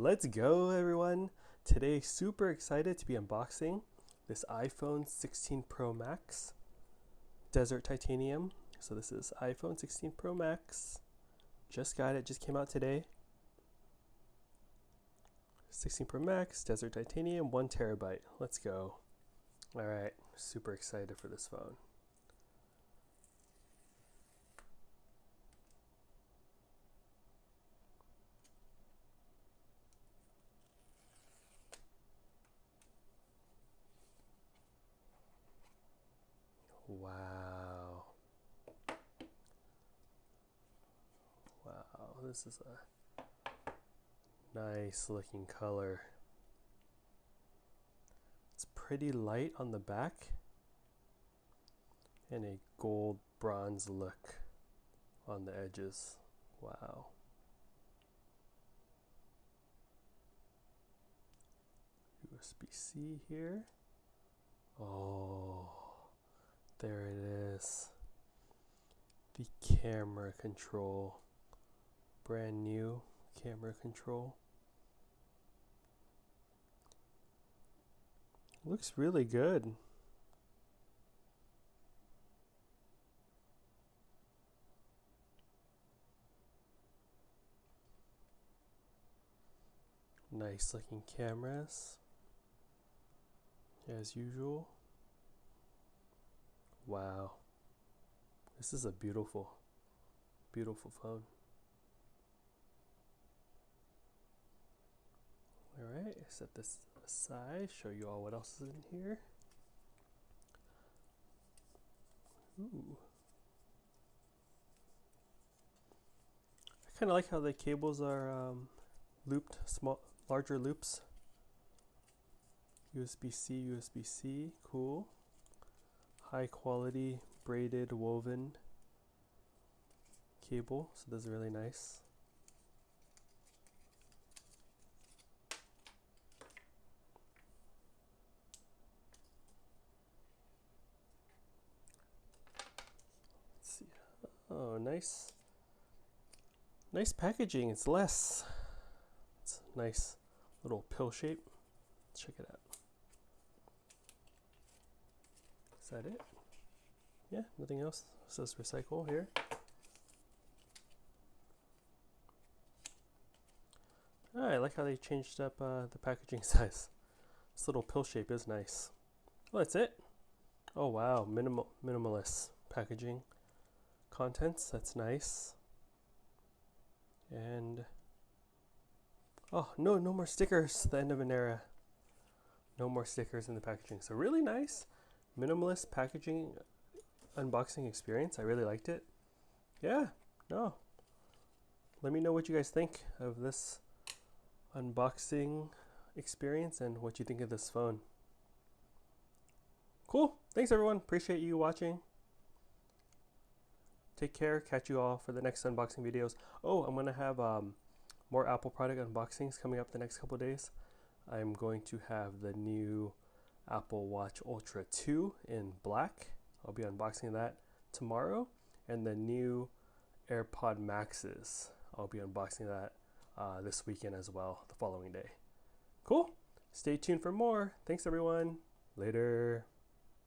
Let's go, everyone. Today, super excited to be unboxing this iPhone 16 Pro Max Desert Titanium. So this is iPhone 16 Pro Max. Just got it, just came out today. 16 Pro Max, Desert Titanium, 1 terabyte. Let's go. All right, super excited for this phone. Wow. Wow, this is a nice looking color. It's pretty light on the back and a gold bronze look on the edges. Wow. USB-C here. Oh, there it is. The camera control. Brand new camera control. Looks really good. Nice looking cameras, as usual. Wow. This is a beautiful, beautiful phone. Alright, set this aside, show you all what else is in here. Ooh. I kind of like how the cables are looped, larger loops. USB-C, USB-C, cool. High quality braided woven cable, so this is really nice. Let's see. Oh, nice. Nice packaging. It's less. It's a nice little pill shape. Let's check it out. Is that it? Yeah, nothing else. It says recycle here. I like how they changed up the packaging size. This little pill shape is nice. Well, that's it. Oh wow, minimalist packaging. Contents, that's nice. And oh, no more stickers. The end of an era. No more stickers in the packaging. So really nice, minimalist packaging unboxing experience. I really liked it. Yeah, no. Let me know what you guys think of this unboxing experience and what you think of this phone. Cool. Thanks everyone. Appreciate you watching. Take care. Catch you all for the next unboxing videos. Oh, I'm going to have more Apple product unboxings coming up the next couple of days. I'm going to have the new Apple Watch Ultra 2 in black. I'll be unboxing that tomorrow. And the new AirPod Maxes. I'll be unboxing that this weekend as well, the following day. Cool. Stay tuned for more. Thanks everyone. Later.